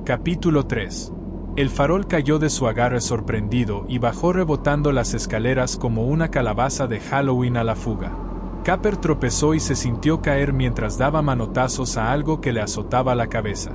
Capítulo 3. El farol cayó de su agarre sorprendido y bajó rebotando las escaleras como una calabaza de Halloween a la fuga. Capper tropezó y se sintió caer mientras daba manotazos a algo que le azotaba la cabeza.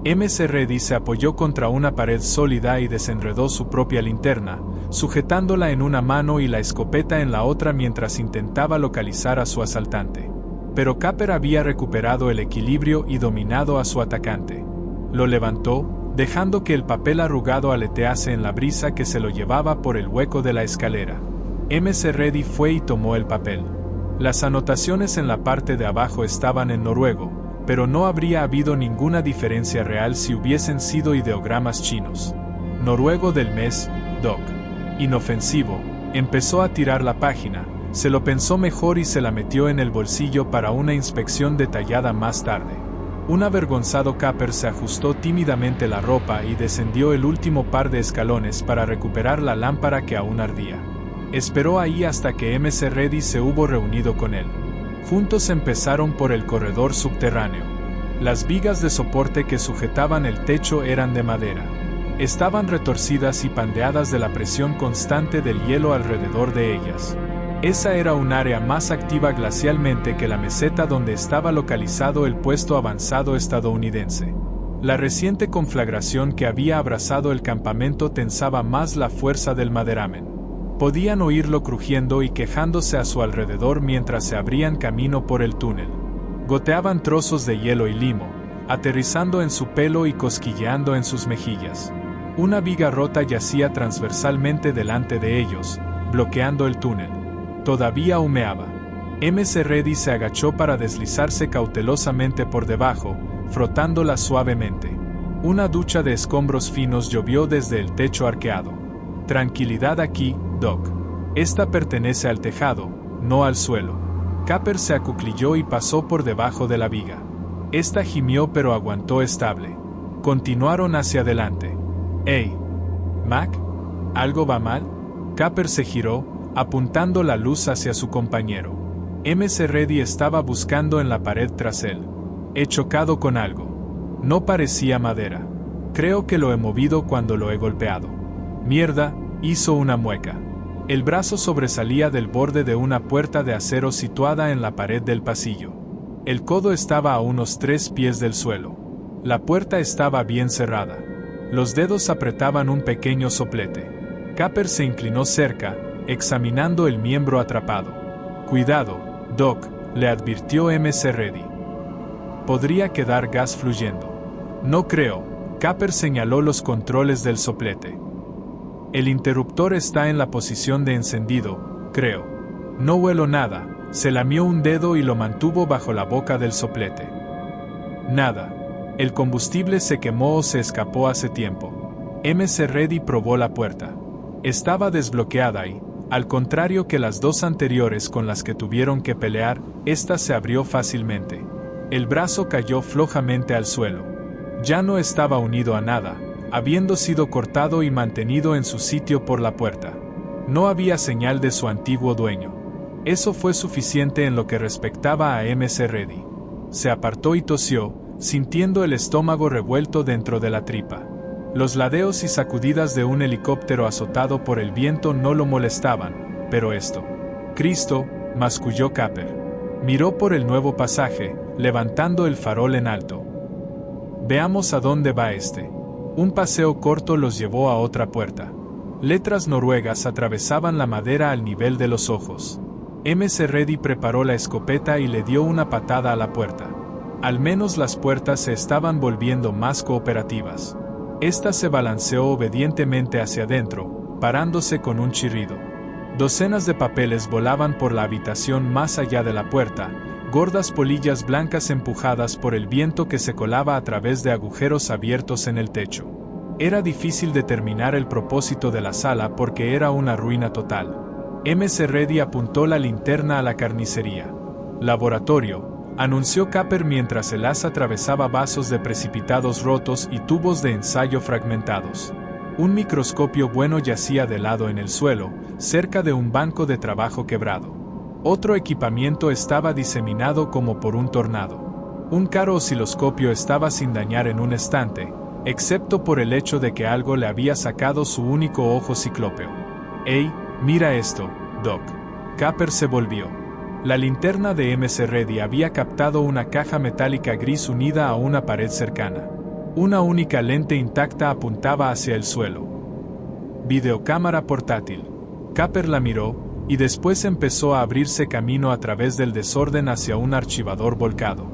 MC Ready se apoyó contra una pared sólida y desenredó su propia linterna, sujetándola en una mano y la escopeta en la otra mientras intentaba localizar a su asaltante. Pero Capper había recuperado el equilibrio y dominado a su atacante. Lo levantó, dejando que el papel arrugado aletease en la brisa que se lo llevaba por el hueco de la escalera. MC Ready fue y tomó el papel. Las anotaciones en la parte de abajo estaban en noruego, pero no habría habido ninguna diferencia real si hubiesen sido ideogramas chinos. Noruego del mes, Doc. Inofensivo. Empezó a tirar la página, se lo pensó mejor y se la metió en el bolsillo para una inspección detallada más tarde. Un avergonzado Capper se ajustó tímidamente la ropa y descendió el último par de escalones para recuperar la lámpara que aún ardía. Esperó ahí hasta que MC Ready se hubo reunido con él. Juntos empezaron por el corredor subterráneo. Las vigas de soporte que sujetaban el techo eran de madera. Estaban retorcidas y pandeadas de la presión constante del hielo alrededor de ellas. Esa era un área más activa glacialmente que la meseta donde estaba localizado el puesto avanzado estadounidense. La reciente conflagración que había abrazado el campamento tensaba más la fuerza del maderamen. Podían oírlo crujiendo y quejándose a su alrededor mientras se abrían camino por el túnel. Goteaban trozos de hielo y limo, aterrizando en su pelo y cosquilleando en sus mejillas. Una viga rota yacía transversalmente delante de ellos, bloqueando el túnel. Todavía humeaba. MC Ready se agachó para deslizarse cautelosamente por debajo, frotándola suavemente. Una ducha de escombros finos llovió desde el techo arqueado. Tranquilidad aquí, Doc. Esta pertenece al tejado, no al suelo. Capper se acuclilló y pasó por debajo de la viga. Esta gimió pero aguantó estable. Continuaron hacia adelante. «Hey, Mac, ¿algo va mal?» Capper se giró, apuntando la luz hacia su compañero. MC Ready estaba buscando en la pared tras él. «He chocado con algo. No parecía madera. Creo que lo he movido cuando lo he golpeado». «Mierda», hizo una mueca. El brazo sobresalía del borde de una puerta de acero situada en la pared del pasillo. El codo estaba a unos 3 pies del suelo. La puerta estaba bien cerrada. Los dedos apretaban un pequeño soplete. Capper se inclinó cerca, examinando el miembro atrapado. «Cuidado, Doc», le advirtió MC Ready. «Podría quedar gas fluyendo». «No creo», Capper señaló los controles del soplete. «El interruptor está en la posición de encendido, creo». «No huelo nada», se lamió un dedo y lo mantuvo bajo la boca del soplete. «Nada. El combustible se quemó o se escapó hace tiempo». MC Ready probó la puerta. Estaba desbloqueada y, al contrario que las dos anteriores con las que tuvieron que pelear, esta se abrió fácilmente. El brazo cayó flojamente al suelo. Ya no estaba unido a nada, habiendo sido cortado y mantenido en su sitio por la puerta. No había señal de su antiguo dueño. Eso fue suficiente en lo que respectaba a MC Ready. Se apartó y tosió, sintiendo el estómago revuelto dentro de la tripa. Los ladeos y sacudidas de un helicóptero azotado por el viento no lo molestaban, pero esto. «Cristo», masculló Capper. Miró por el nuevo pasaje, levantando el farol en alto. «Veamos a dónde va este». Un paseo corto los llevó a otra puerta. Letras noruegas atravesaban la madera al nivel de los ojos. MC Ready preparó la escopeta y le dio una patada a la puerta. Al menos las puertas se estaban volviendo más cooperativas. Esta se balanceó obedientemente hacia adentro, parándose con un chirrido. Docenas de papeles volaban por la habitación más allá de la puerta, gordas polillas blancas empujadas por el viento que se colaba a través de agujeros abiertos en el techo. Era difícil determinar el propósito de la sala porque era una ruina total. MC Ready apuntó la linterna a la carnicería. «Laboratorio», anunció Capper mientras el haz atravesaba vasos de precipitados rotos y tubos de ensayo fragmentados. Un microscopio bueno yacía de lado en el suelo, cerca de un banco de trabajo quebrado. Otro equipamiento estaba diseminado como por un tornado. Un caro osciloscopio estaba sin dañar en un estante, excepto por el hecho de que algo le había sacado su único ojo ciclópeo. «Hey, mira esto, Doc». Capper se volvió. La linterna de MC Ready había captado una caja metálica gris unida a una pared cercana. Una única lente intacta apuntaba hacia el suelo. Videocámara portátil. Capper la miró, y después empezó a abrirse camino a través del desorden hacia un archivador volcado.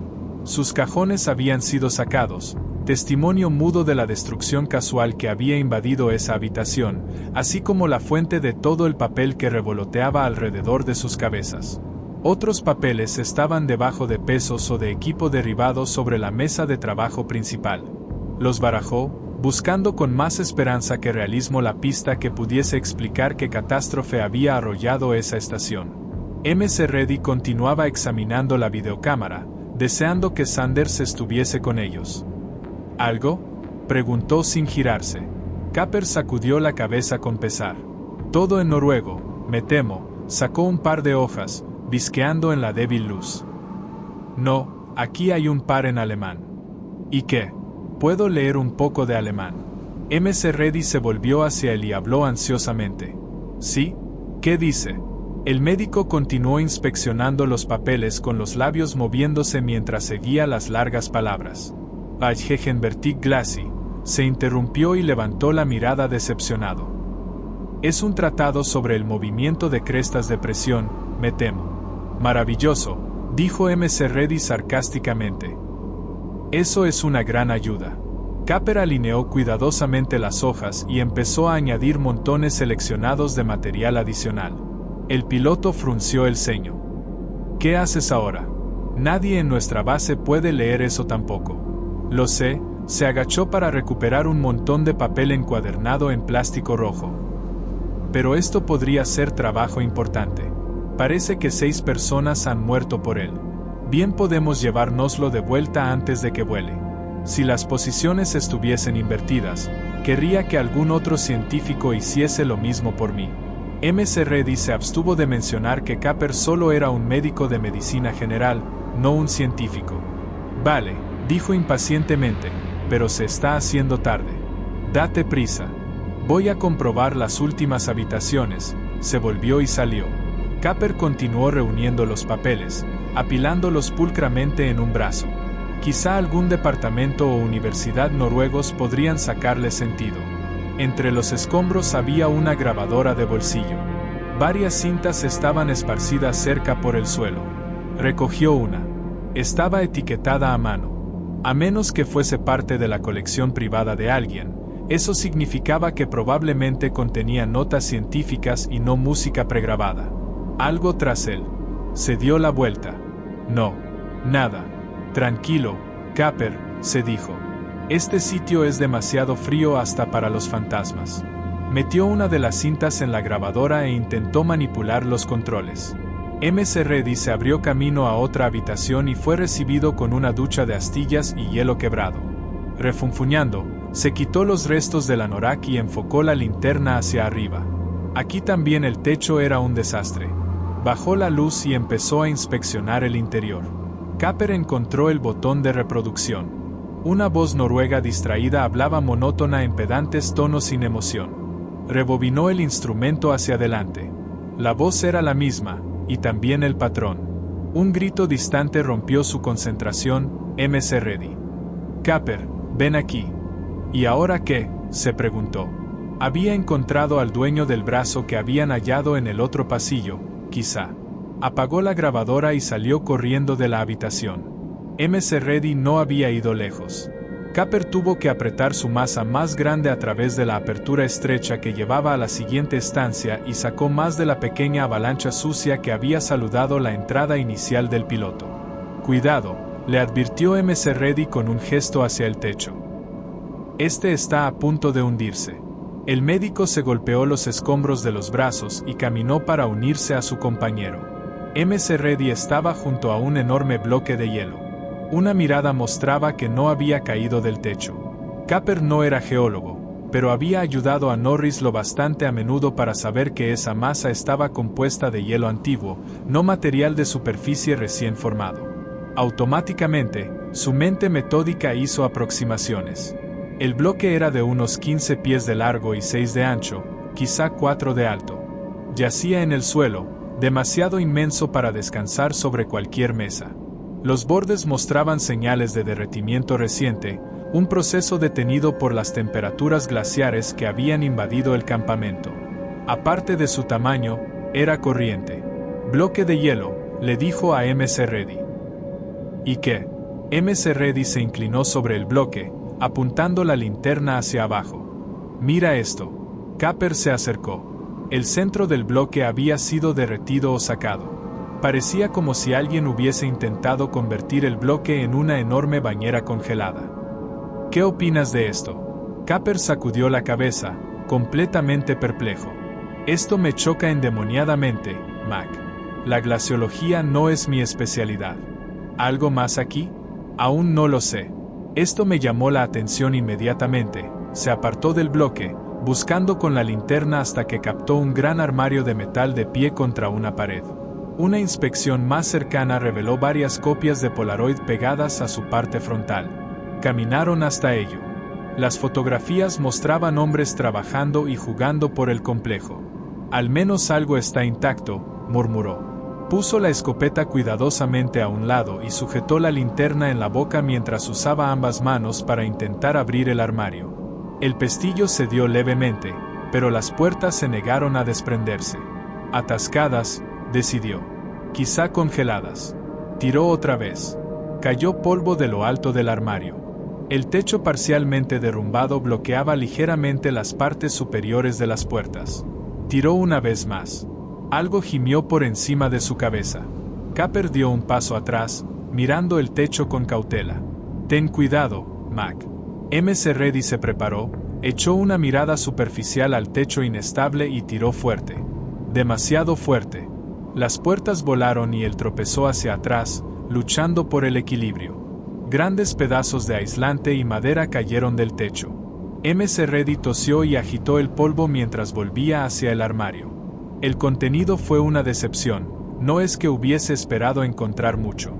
Sus cajones habían sido sacados, testimonio mudo de la destrucción casual que había invadido esa habitación, así como la fuente de todo el papel que revoloteaba alrededor de sus cabezas. Otros papeles estaban debajo de pesos o de equipo derribado sobre la mesa de trabajo principal. Los barajó, buscando con más esperanza que realismo la pista que pudiese explicar qué catástrofe había arrollado esa estación. MC Ready continuaba examinando la videocámara, deseando que Sanders estuviese con ellos. ¿Algo?, preguntó sin girarse. Capper sacudió la cabeza con pesar. Todo en noruego, me temo. Sacó un par de hojas, visqueando en la débil luz. No, aquí hay un par en alemán. ¿Y qué? Puedo leer un poco de alemán. MC Ready se volvió hacia él y habló ansiosamente. ¿Sí? ¿Qué dice? El médico continuó inspeccionando los papeles con los labios moviéndose mientras seguía las largas palabras. Gegenwärtig Glassy. Se interrumpió y levantó la mirada decepcionado. Es un tratado sobre el movimiento de crestas de presión, me temo. Maravilloso, dijo MC Ready sarcásticamente. Eso es una gran ayuda. Capper alineó cuidadosamente las hojas y empezó a añadir montones seleccionados de material adicional. El piloto frunció el ceño. ¿Qué haces ahora? Nadie en nuestra base puede leer eso tampoco. Lo sé, se agachó para recuperar un montón de papel encuadernado en plástico rojo. Pero esto podría ser trabajo importante. Parece que 6 personas han muerto por él. Bien podemos llevárnoslo de vuelta antes de que vuele. Si las posiciones estuviesen invertidas, querría que algún otro científico hiciese lo mismo por mí. MC Ready se abstuvo de mencionar que Capper solo era un médico de medicina general, no un científico. Vale, dijo impacientemente, pero se está haciendo tarde. Date prisa. Voy a comprobar las últimas habitaciones. Se volvió y salió. Capper continuó reuniendo los papeles, apilándolos pulcramente en un brazo. Quizá algún departamento o universidad noruegos podrían sacarle sentido. Entre los escombros había una grabadora de bolsillo. Varias cintas estaban esparcidas cerca por el suelo. Recogió una. Estaba etiquetada a mano. A menos que fuese parte de la colección privada de alguien, eso significaba que probablemente contenía notas científicas y no música pregrabada. Algo tras él. Se dio la vuelta. No, nada. Tranquilo, Capper, se dijo. Este sitio es demasiado frío hasta para los fantasmas. Metió una de las cintas en la grabadora e intentó manipular los controles. MC Ready se abrió camino a otra habitación y fue recibido con una ducha de astillas y hielo quebrado. Refunfuñando, se quitó los restos del anorak y enfocó la linterna hacia arriba. Aquí también el techo era un desastre. Bajó la luz y empezó a inspeccionar el interior. Capper encontró el botón de reproducción. Una voz noruega distraída hablaba monótona en pedantes tonos sin emoción. Rebobinó el instrumento hacia adelante. La voz era la misma, y también el patrón. Un grito distante rompió su concentración. MC Ready. Capper, ven aquí. ¿Y ahora qué?, se preguntó. Había encontrado al dueño del brazo que habían hallado en el otro pasillo, quizá. Apagó la grabadora y salió corriendo de la habitación. MC Ready no había ido lejos. Capper tuvo que apretar su masa más grande a través de la apertura estrecha que llevaba a la siguiente estancia y sacó más de la pequeña avalancha sucia que había saludado la entrada inicial del piloto. Cuidado, le advirtió MC Ready con un gesto hacia el techo. Este está a punto de hundirse. El médico se golpeó los escombros de los brazos y caminó para unirse a su compañero. MC Ready estaba junto a un enorme bloque de hielo. Una mirada mostraba que no había caído del techo. Capper no era geólogo, pero había ayudado a Norris lo bastante a menudo para saber que esa masa estaba compuesta de hielo antiguo, no material de superficie recién formado. Automáticamente, su mente metódica hizo aproximaciones. El bloque era de unos 15 pies de largo y 6 de ancho, quizá 4 de alto. Yacía en el suelo, demasiado inmenso para descansar sobre cualquier mesa. Los bordes mostraban señales de derretimiento reciente, un proceso detenido por las temperaturas glaciares que habían invadido el campamento. Aparte de su tamaño, era corriente. Bloque de hielo, le dijo a MC Ready. ¿Y qué? MC Ready se inclinó sobre el bloque, apuntando la linterna hacia abajo. Mira esto. Capper se acercó. El centro del bloque había sido derretido o sacado. Parecía como si alguien hubiese intentado convertir el bloque en una enorme bañera congelada. ¿Qué opinas de esto? Capper sacudió la cabeza, completamente perplejo. Esto me choca endemoniadamente, Mac. La glaciología no es mi especialidad. ¿Algo más aquí? Aún no lo sé. Esto me llamó la atención inmediatamente. Se apartó del bloque, buscando con la linterna hasta que captó un gran armario de metal de pie contra una pared. Una inspección más cercana reveló varias copias de Polaroid pegadas a su parte frontal. Caminaron hasta ello. Las fotografías mostraban hombres trabajando y jugando por el complejo. Al menos algo está intacto, murmuró. Puso la escopeta cuidadosamente a un lado y sujetó la linterna en la boca mientras usaba ambas manos para intentar abrir el armario. El pestillo cedió levemente, pero las puertas se negaron a desprenderse. Atascadas, decidió. Quizá congeladas. Tiró otra vez. Cayó polvo de lo alto del armario. El techo parcialmente derrumbado bloqueaba ligeramente las partes superiores de las puertas. Tiró una vez más. Algo gimió por encima de su cabeza. Capper dio un paso atrás, mirando el techo con cautela. Ten cuidado, Mac. MC Ready se preparó, echó una mirada superficial al techo inestable y tiró fuerte. Demasiado fuerte. Las puertas volaron y él tropezó hacia atrás, luchando por el equilibrio. Grandes pedazos de aislante y madera cayeron del techo. MC Ready tosió y agitó el polvo mientras volvía hacia el armario. El contenido fue una decepción, no es que hubiese esperado encontrar mucho.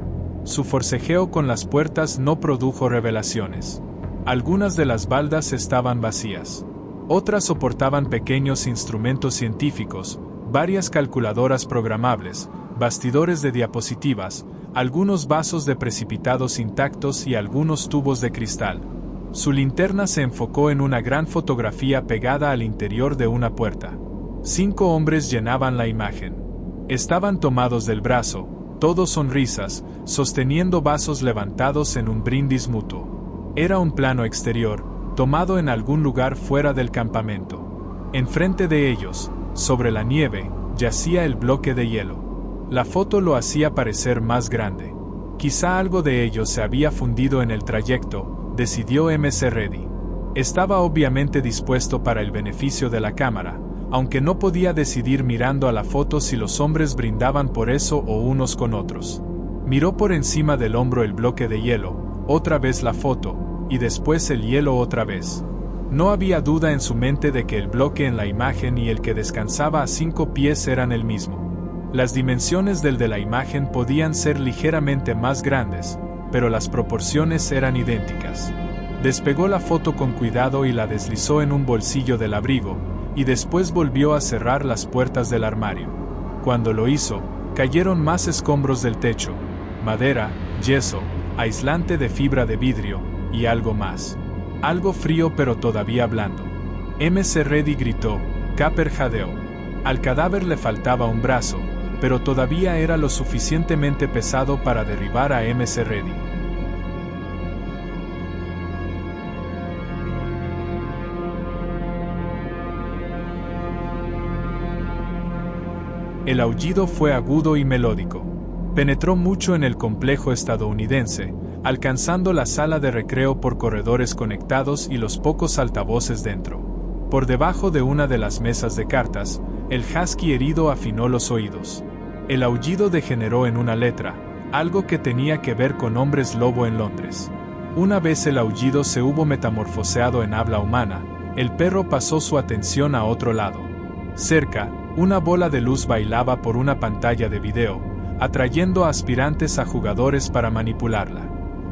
Su forcejeo con las puertas no produjo revelaciones. Algunas de las baldas estaban vacías. Otras soportaban pequeños instrumentos científicos, varias calculadoras programables, bastidores de diapositivas, algunos vasos de precipitados intactos y algunos tubos de cristal. Su linterna se enfocó en una gran fotografía pegada al interior de una puerta. 5 hombres llenaban la imagen. Estaban tomados del brazo, todos sonrisas, sosteniendo vasos levantados en un brindis mutuo. Era un plano exterior, tomado en algún lugar fuera del campamento. Enfrente de ellos, sobre la nieve, yacía el bloque de hielo. La foto lo hacía parecer más grande. Quizá algo de ello se había fundido en el trayecto, decidió MC Ready. Estaba obviamente dispuesto para el beneficio de la cámara, aunque no podía decidir mirando a la foto si los hombres brindaban por eso o unos con otros. Miró por encima del hombro el bloque de hielo, otra vez la foto, y después el hielo otra vez. No había duda en su mente de que el bloque en la imagen y el que descansaba a 5 pies eran el mismo. Las dimensiones del de la imagen podían ser ligeramente más grandes, pero las proporciones eran idénticas. Despegó la foto con cuidado y la deslizó en un bolsillo del abrigo, y después volvió a cerrar las puertas del armario. Cuando lo hizo, cayeron más escombros del techo, madera, yeso, aislante de fibra de vidrio, y algo más. Algo frío pero todavía blando. MC Ready gritó, Capper jadeó. Al cadáver le faltaba un brazo, pero todavía era lo suficientemente pesado para derribar a MC Ready. El aullido fue agudo y melódico. Penetró mucho en el complejo estadounidense, alcanzando la sala de recreo por corredores conectados y los pocos altavoces dentro. Por debajo de una de las mesas de cartas, el husky herido afinó los oídos. El aullido degeneró en una letra, algo que tenía que ver con hombres lobo en Londres. Una vez el aullido se hubo metamorfoseado en habla humana, el perro pasó su atención a otro lado. Cerca, una bola de luz bailaba por una pantalla de video, atrayendo a aspirantes a jugadores para manipularla.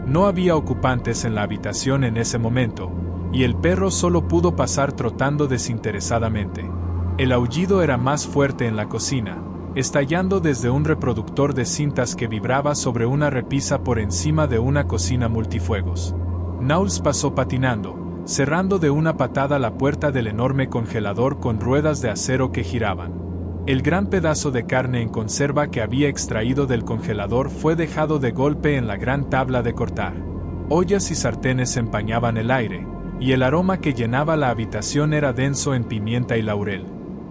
No había ocupantes en la habitación en ese momento, y el perro solo pudo pasar trotando desinteresadamente. El aullido era más fuerte en la cocina, estallando desde un reproductor de cintas que vibraba sobre una repisa por encima de una cocina multifuegos. Knowles pasó patinando, cerrando de una patada la puerta del enorme congelador con ruedas de acero que giraban. El gran pedazo de carne en conserva que había extraído del congelador fue dejado de golpe en la gran tabla de cortar. Ollas y sartenes empañaban el aire, y el aroma que llenaba la habitación era denso en pimienta y laurel.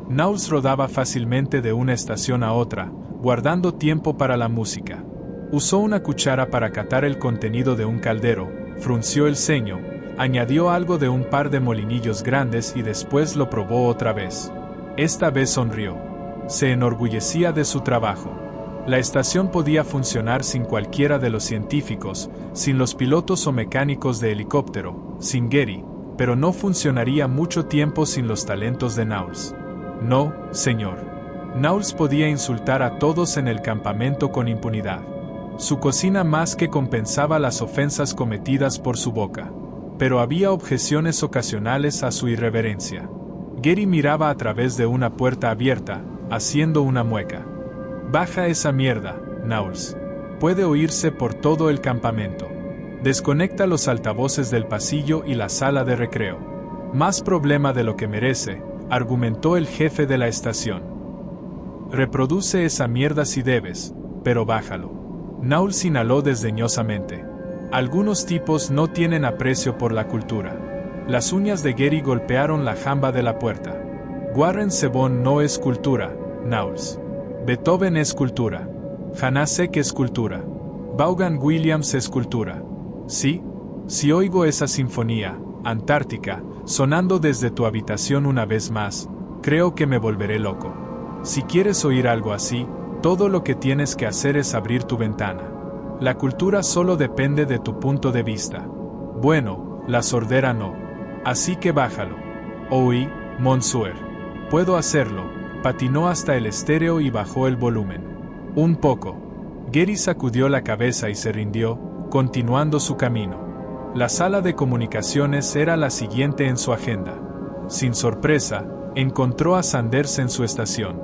Knowles rodaba fácilmente de una estación a otra, guardando tiempo para la música. Usó una cuchara para catar el contenido de un caldero, frunció el ceño, añadió algo de un par de molinillos grandes y después lo probó otra vez. Esta vez sonrió. Se enorgullecía de su trabajo. La estación podía funcionar sin cualquiera de los científicos, sin los pilotos o mecánicos de helicóptero, sin Gary, pero no funcionaría mucho tiempo sin los talentos de Knowles. No, señor. Knowles podía insultar a todos en el campamento con impunidad. Su cocina más que compensaba las ofensas cometidas por su boca. Pero había objeciones ocasionales a su irreverencia. Gary miraba a través de una puerta abierta, haciendo una mueca. «Baja esa mierda, Knowles. Puede oírse por todo el campamento. Desconecta los altavoces del pasillo y la sala de recreo». «Más problema de lo que merece», argumentó el jefe de la estación. «Reproduce esa mierda si debes, pero bájalo». Knowles inhaló desdeñosamente. Algunos tipos no tienen aprecio por la cultura. Las uñas de Gary golpearon la jamba de la puerta. Warren Zevon no es cultura, Knowles. Beethoven es cultura. Janacek es cultura. Vaughan Williams es cultura. ¿Sí? Si oigo esa sinfonía, Antártica, sonando desde tu habitación una vez más, creo que me volveré loco. Si quieres oír algo así, todo lo que tienes que hacer es abrir tu ventana. La cultura solo depende de tu punto de vista. Bueno, la sordera no. Así que bájalo. Oui, monsieur. Puedo hacerlo. Patinó hasta el estéreo y bajó el volumen. Un poco. Gary sacudió la cabeza y se rindió, continuando su camino. La sala de comunicaciones era la siguiente en su agenda. Sin sorpresa, encontró a Sanders en su estación.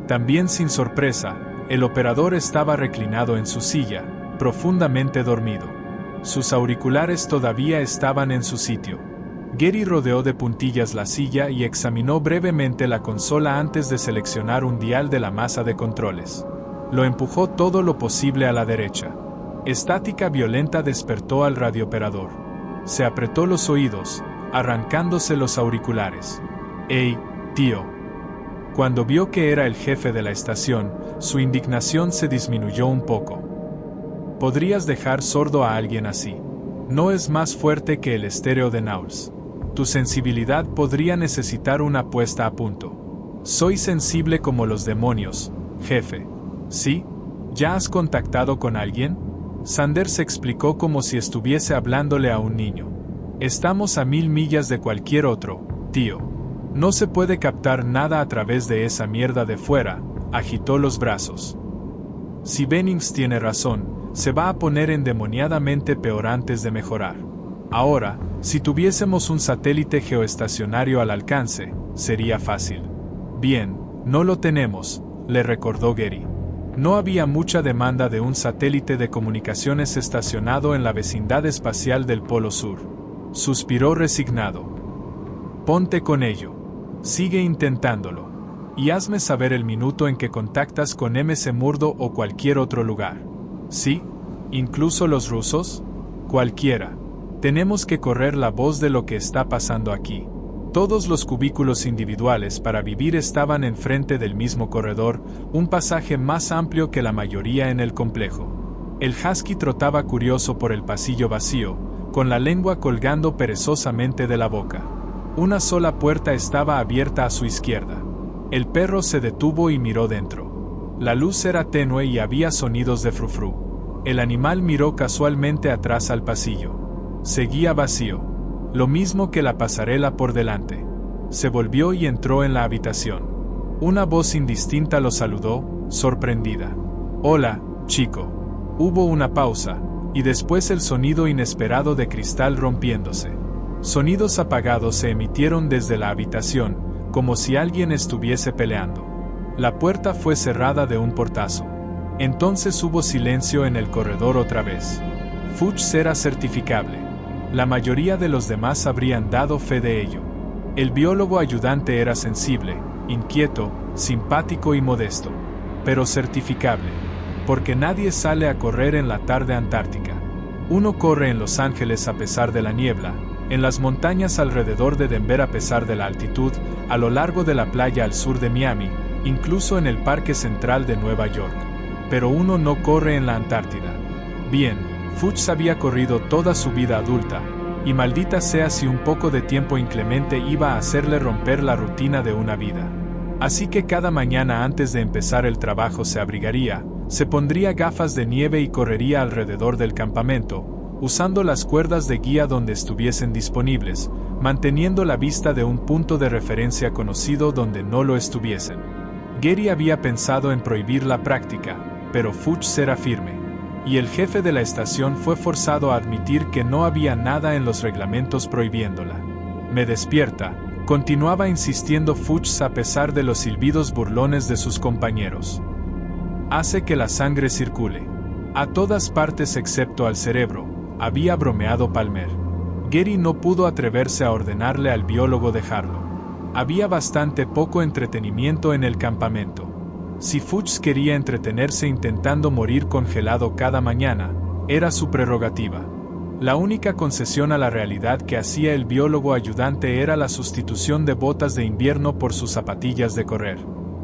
También sin sorpresa, el operador estaba reclinado en su silla, profundamente dormido. Sus auriculares todavía estaban en su sitio. Gary rodeó de puntillas la silla y examinó brevemente la consola antes de seleccionar un dial de la masa de controles. Lo empujó todo lo posible a la derecha. Estática violenta despertó al radiooperador. Se apretó los oídos, arrancándose los auriculares. «¡Ey, tío!». Cuando vio que era el jefe de la estación, su indignación se disminuyó un poco. «Podrías dejar sordo a alguien así. No es más fuerte que el estéreo de Knowles. Tu sensibilidad podría necesitar una puesta a punto. Soy sensible como los demonios, jefe». «¿Sí? ¿Ya has contactado con alguien?». Sanders explicó como si estuviese hablándole a un niño. «Estamos a 1000 millas de cualquier otro, tío. No se puede captar nada a través de esa mierda de fuera», agitó los brazos. «Si Bennings tiene razón, se va a poner endemoniadamente peor antes de mejorar. Ahora, si tuviésemos un satélite geoestacionario al alcance, sería fácil». «Bien, no lo tenemos», le recordó Gary. No había mucha demanda de un satélite de comunicaciones estacionado en la vecindad espacial del Polo Sur. Suspiró resignado. «Ponte con ello. Sigue intentándolo. Y hazme saber el minuto en que contactas con MC Murdo o cualquier otro lugar». «¿Sí? ¿Incluso los rusos?». «Cualquiera. Tenemos que correr la voz de lo que está pasando aquí». Todos los cubículos individuales para vivir estaban enfrente del mismo corredor, un pasaje más amplio que la mayoría en el complejo. El husky trotaba curioso por el pasillo vacío, con la lengua colgando perezosamente de la boca. Una sola puerta estaba abierta a su izquierda. El perro se detuvo y miró dentro. La luz era tenue y había sonidos de frufru. El animal miró casualmente atrás al pasillo. Seguía vacío. Lo mismo que la pasarela por delante. Se volvió y entró en la habitación. Una voz indistinta lo saludó, sorprendida. «Hola, chico». Hubo una pausa, y después el sonido inesperado de cristal rompiéndose. Sonidos apagados se emitieron desde la habitación, como si alguien estuviese peleando. La puerta fue cerrada de un portazo. Entonces hubo silencio en el corredor otra vez. Fuchs era certificable. La mayoría de los demás habrían dado fe de ello. El biólogo ayudante era sensible, inquieto, simpático y modesto. Pero certificable. Porque nadie sale a correr en la tarde antártica. Uno corre en Los Ángeles a pesar de la niebla, en las montañas alrededor de Denver a pesar de la altitud, a lo largo de la playa al sur de Miami, incluso en el Parque Central de Nueva York. Pero uno no corre en la Antártida. Bien, Fuchs había corrido toda su vida adulta, y maldita sea si un poco de tiempo inclemente iba a hacerle romper la rutina de una vida. Así que cada mañana antes de empezar el trabajo se abrigaría, se pondría gafas de nieve y correría alrededor del campamento, usando las cuerdas de guía donde estuviesen disponibles, manteniendo la vista de un punto de referencia conocido donde no lo estuviesen. Gary había pensado en prohibir la práctica, pero Fuchs era firme, y el jefe de la estación fue forzado a admitir que no había nada en los reglamentos prohibiéndola. «Me despierta», continuaba insistiendo Fuchs a pesar de los silbidos burlones de sus compañeros. «Hace que la sangre circule a todas partes excepto al cerebro», había bromeado Palmer. Gary no pudo atreverse a ordenarle al biólogo dejarlo. Había bastante poco entretenimiento en el campamento. Si Fuchs quería entretenerse intentando morir congelado cada mañana, era su prerrogativa. La única concesión a la realidad que hacía el biólogo ayudante era la sustitución de botas de invierno por sus zapatillas de correr.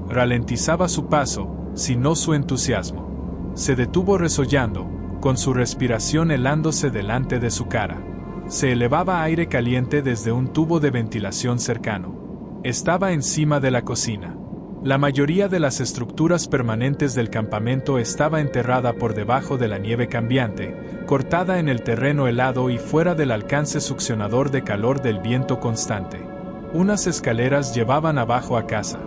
Ralentizaba su paso, si no su entusiasmo. Se detuvo resollando, con su respiración helándose delante de su cara. Se elevaba aire caliente desde un tubo de ventilación cercano. Estaba encima de la cocina. La mayoría de las estructuras permanentes del campamento estaba enterrada por debajo de la nieve cambiante, cortada en el terreno helado y fuera del alcance succionador de calor del viento constante. Unas escaleras llevaban abajo a casa.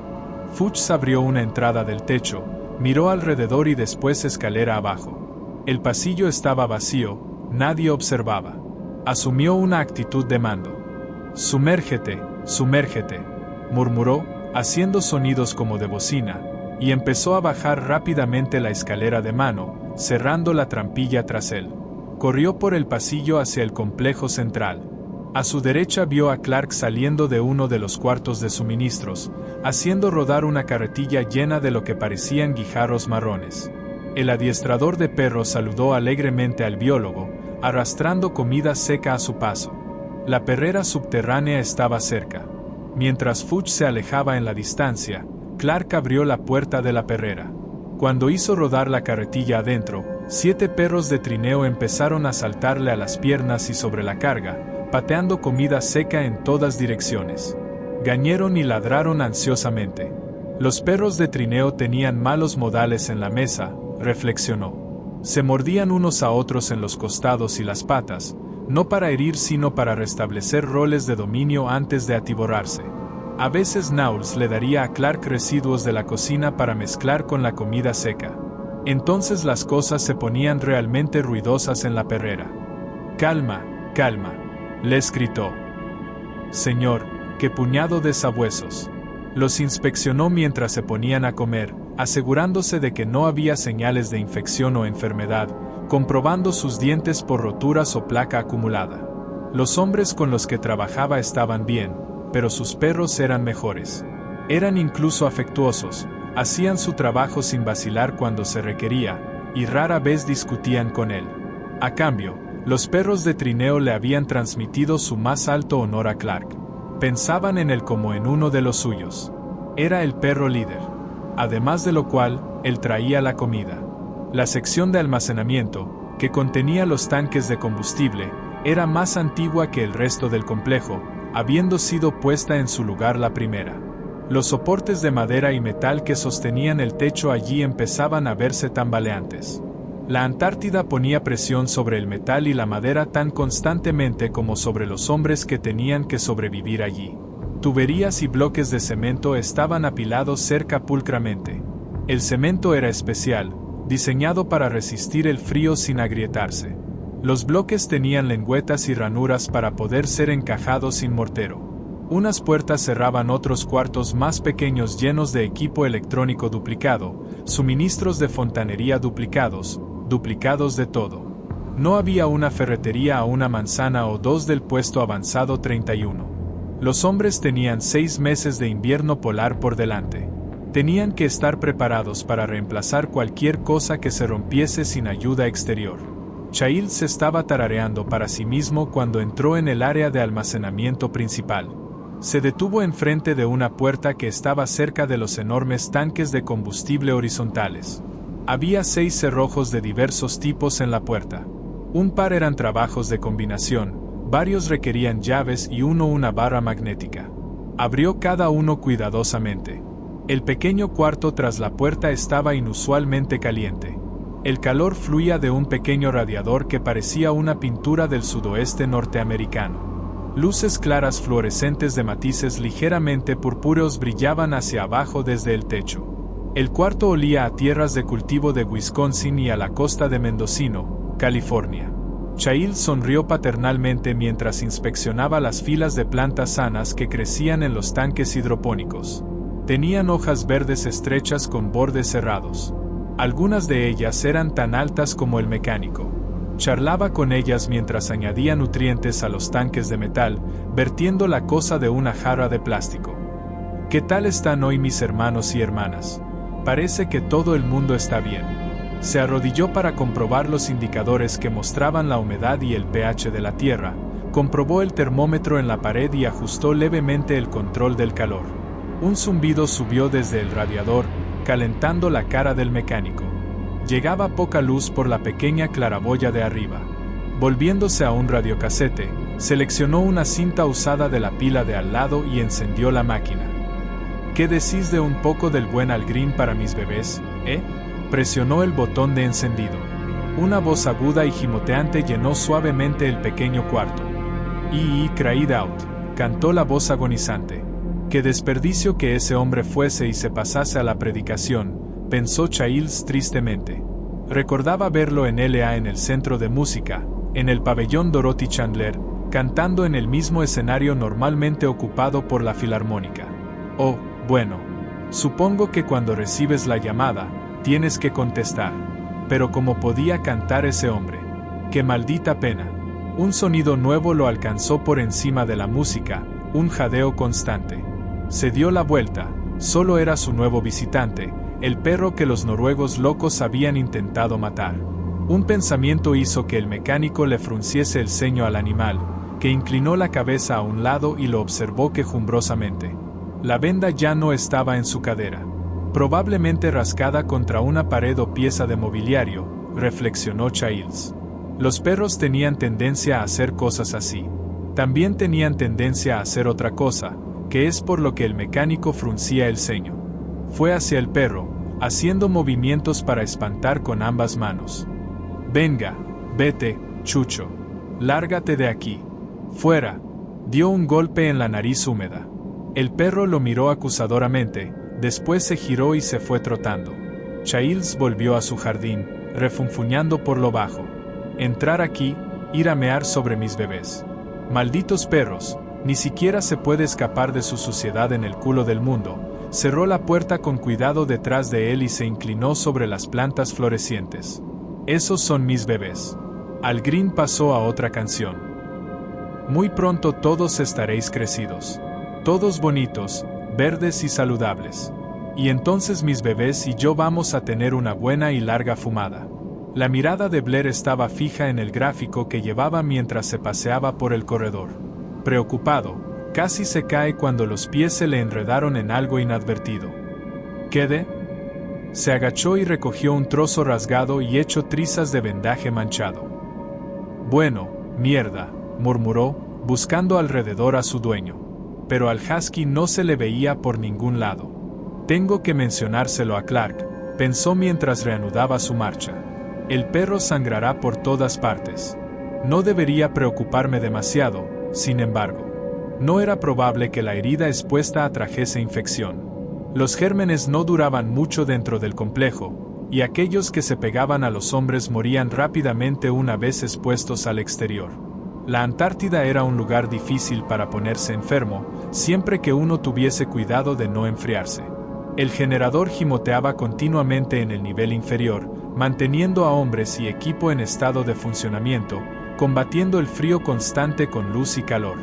Fuchs abrió una entrada del techo, miró alrededor y después escalera abajo. El pasillo estaba vacío, nadie observaba. Asumió una actitud de mando. «Sumérgete, sumérgete», murmuró, haciendo sonidos como de bocina, y empezó a bajar rápidamente la escalera de mano, cerrando la trampilla tras él. Corrió por el pasillo hacia el complejo central. A su derecha vio a Clark saliendo de uno de los cuartos de suministros, haciendo rodar una carretilla llena de lo que parecían guijarros marrones. El adiestrador de perros saludó alegremente al biólogo, arrastrando comida seca a su paso. La perrera subterránea estaba cerca. Mientras Fuchs se alejaba en la distancia, Clark abrió la puerta de la perrera. Cuando hizo rodar la carretilla adentro, 7 perros de trineo empezaron a saltarle a las piernas y sobre la carga, pateando comida seca en todas direcciones. Gañeron y ladraron ansiosamente. Los perros de trineo tenían malos modales en la mesa, reflexionó. Se mordían unos a otros en los costados y las patas, no para herir sino para restablecer roles de dominio antes de atiborrarse. A veces Knowles le daría a Clark residuos de la cocina para mezclar con la comida seca. Entonces las cosas se ponían realmente ruidosas en la perrera. «Calma, calma», les gritó. «Señor, qué puñado de sabuesos». Los inspeccionó mientras se ponían a comer, asegurándose de que no había señales de infección o enfermedad, comprobando sus dientes por roturas o placa acumulada. Los hombres con los que trabajaba estaban bien, pero sus perros eran mejores. Eran incluso afectuosos, hacían su trabajo sin vacilar cuando se requería, y rara vez discutían con él. A cambio, los perros de trineo le habían transmitido su más alto honor a Clark. Pensaban en él como en uno de los suyos. Era el perro líder. Además de lo cual, él traía la comida. La sección de almacenamiento, que contenía los tanques de combustible, era más antigua que el resto del complejo, habiendo sido puesta en su lugar la primera. Los soportes de madera y metal que sostenían el techo allí empezaban a verse tambaleantes. La Antártida ponía presión sobre el metal y la madera tan constantemente como sobre los hombres que tenían que sobrevivir allí. Tuberías y bloques de cemento estaban apilados cerca pulcramente. El cemento era especial, diseñado para resistir el frío sin agrietarse. Los bloques tenían lengüetas y ranuras para poder ser encajados sin mortero. Unas puertas cerraban otros cuartos más pequeños llenos de equipo electrónico duplicado, suministros de fontanería duplicados de todo. No había una ferretería a una manzana o dos del puesto avanzado 31. Los hombres tenían 6 meses de invierno polar por delante. Tenían que estar preparados para reemplazar cualquier cosa que se rompiese sin ayuda exterior. Childs estaba tarareando para sí mismo cuando entró en el área de almacenamiento principal. Se detuvo enfrente de una puerta que estaba cerca de los enormes tanques de combustible horizontales. Había 6 cerrojos de diversos tipos en la puerta. Un par eran trabajos de combinación, varios requerían llaves y uno una barra magnética. Abrió cada uno cuidadosamente. El pequeño cuarto tras la puerta estaba inusualmente caliente. El calor fluía de un pequeño radiador que parecía una pintura del sudoeste norteamericano. Luces claras fluorescentes de matices ligeramente purpúreos brillaban hacia abajo desde el techo. El cuarto olía a tierras de cultivo de Wisconsin y a la costa de Mendocino, California. Childs sonrió paternalmente mientras inspeccionaba las filas de plantas sanas que crecían en los tanques hidropónicos. Tenían hojas verdes estrechas con bordes cerrados. Algunas de ellas eran tan altas como el mecánico. Charlaba con ellas mientras añadía nutrientes a los tanques de metal, vertiendo la cosa de una jarra de plástico. ¿Qué tal están hoy mis hermanos y hermanas? Parece que todo el mundo está bien. Se arrodilló para comprobar los indicadores que mostraban la humedad y el pH de la tierra, comprobó el termómetro en la pared y ajustó levemente el control del calor. Un zumbido subió desde el radiador, calentando la cara del mecánico. Llegaba poca luz por la pequeña claraboya de arriba. Volviéndose a un radiocasete, seleccionó una cinta usada de la pila de al lado y encendió la máquina. ¿Qué decís de un poco del buen Al Green para mis bebés, Presionó el botón de encendido. Una voz aguda y gimoteante llenó suavemente el pequeño cuarto. Cried out, cantó la voz agonizante. Qué desperdicio que ese hombre fuese y se pasase a la predicación, pensó Childs tristemente. Recordaba verlo en L.A. en el centro de música, en el pabellón Dorothy Chandler, cantando en el mismo escenario normalmente ocupado por la filarmónica. Oh, bueno. Supongo que cuando recibes la llamada, tienes que contestar. Pero ¿cómo podía cantar ese hombre? ¡Qué maldita pena! Un sonido nuevo lo alcanzó por encima de la música, un jadeo constante. Se dio la vuelta, solo era su nuevo visitante, el perro que los noruegos locos habían intentado matar. Un pensamiento hizo que el mecánico le frunciese el ceño al animal, que inclinó la cabeza a un lado y lo observó quejumbrosamente. La venda ya no estaba en su cadera. Probablemente rascada contra una pared o pieza de mobiliario, reflexionó Childs. Los perros tenían tendencia a hacer cosas así. También tenían tendencia a hacer otra cosa, que es por lo que el mecánico fruncía el ceño. Fue hacia el perro, haciendo movimientos para espantar con ambas manos. Venga, vete, Chucho. Lárgate de aquí. Fuera. Dio un golpe en la nariz húmeda. El perro lo miró acusadoramente, después se giró y se fue trotando. Childs volvió a su jardín, refunfuñando por lo bajo. Entrar aquí, ir a mear sobre mis bebés. Malditos perros, ni siquiera se puede escapar de su suciedad en el culo del mundo. Cerró la puerta con cuidado detrás de él y se inclinó sobre las plantas florecientes. Esos son mis bebés. Al Green pasó a otra canción. Muy pronto todos estaréis crecidos. Todos bonitos, verdes y saludables. Y entonces mis bebés y yo vamos a tener una buena y larga fumada. La mirada de Blair estaba fija en el gráfico que llevaba mientras se paseaba por el corredor. Preocupado, casi se cae cuando los pies se le enredaron en algo inadvertido. ¿Qué? Se agachó y recogió un trozo rasgado y hecho trizas de vendaje manchado. Bueno, mierda, murmuró, buscando alrededor a su dueño. Pero al husky no se le veía por ningún lado. Tengo que mencionárselo a Clark, pensó mientras reanudaba su marcha. El perro sangrará por todas partes. No debería preocuparme demasiado, sin embargo. No era probable que la herida expuesta atrajese infección. Los gérmenes no duraban mucho dentro del complejo, y aquellos que se pegaban a los hombres morían rápidamente una vez expuestos al exterior. La Antártida era un lugar difícil para ponerse enfermo, siempre que uno tuviese cuidado de no enfriarse. El generador gimoteaba continuamente en el nivel inferior, manteniendo a hombres y equipo en estado de funcionamiento, combatiendo el frío constante con luz y calor.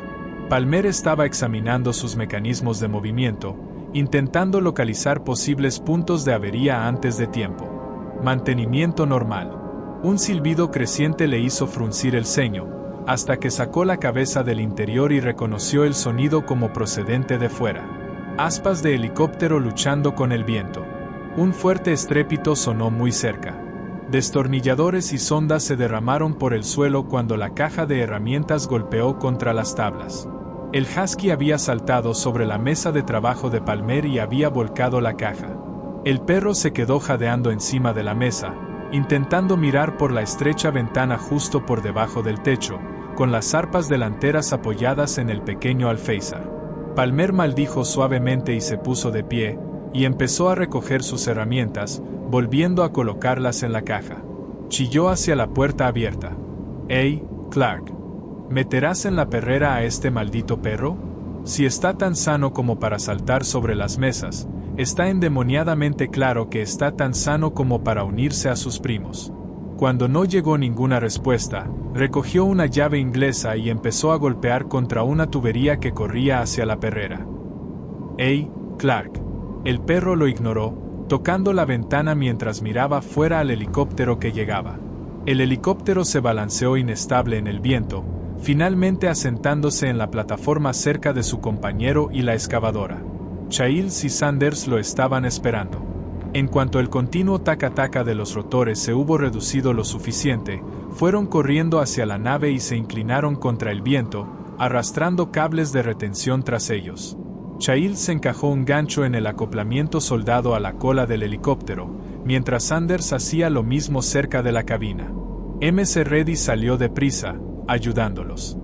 Palmer estaba examinando sus mecanismos de movimiento, intentando localizar posibles puntos de avería antes de tiempo. Mantenimiento normal. Un silbido creciente le hizo fruncir el ceño, hasta que sacó la cabeza del interior y reconoció el sonido como procedente de fuera. Aspas de helicóptero luchando con el viento. Un fuerte estrépito sonó muy cerca. Destornilladores y sondas se derramaron por el suelo cuando la caja de herramientas golpeó contra las tablas. El Husky había saltado sobre la mesa de trabajo de Palmer y había volcado la caja. El perro se quedó jadeando encima de la mesa, intentando mirar por la estrecha ventana justo por debajo del techo, con las arpas delanteras apoyadas en el pequeño alféizar. Palmer maldijo suavemente y se puso de pie, y empezó a recoger sus herramientas, volviendo a colocarlas en la caja. Chilló hacia la puerta abierta. «Hey, Clark. ¿Meterás en la perrera a este maldito perro? Si está tan sano como para saltar sobre las mesas, está endemoniadamente claro que está tan sano como para unirse a sus primos». Cuando no llegó ninguna respuesta, recogió una llave inglesa y empezó a golpear contra una tubería que corría hacia la perrera. «Hey, Clark». El perro lo ignoró, tocando la ventana mientras miraba fuera al helicóptero que llegaba. El helicóptero se balanceó inestable en el viento, finalmente asentándose en la plataforma cerca de su compañero y la excavadora. Childs y Sanders lo estaban esperando. En cuanto el continuo taca-taca de los rotores se hubo reducido lo suficiente, fueron corriendo hacia la nave y se inclinaron contra el viento, arrastrando cables de retención tras ellos. Childs encajó un gancho en el acoplamiento soldado a la cola del helicóptero, mientras Sanders hacía lo mismo cerca de la cabina. MC Reddy salió deprisa, ayudándolos.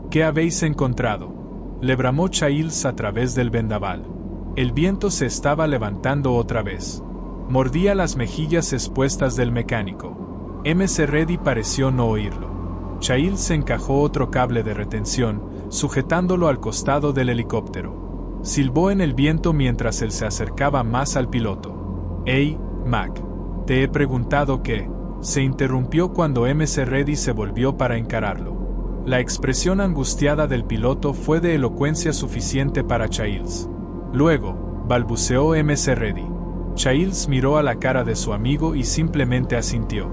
«¿Qué habéis encontrado?», le bramó Childs a través del vendaval. El viento se estaba levantando otra vez. Mordía las mejillas expuestas del mecánico. MC Reddy pareció no oírlo. Childs encajó otro cable de retención, sujetándolo al costado del helicóptero. Silbó en el viento mientras él se acercaba más al piloto. «Hey, Mac. Te he preguntado qué», se interrumpió cuando MC Reddy se volvió para encararlo. La expresión angustiada del piloto fue de elocuencia suficiente para Childs. Luego, balbuceó MC Reddy. Childs miró a la cara de su amigo y simplemente asintió.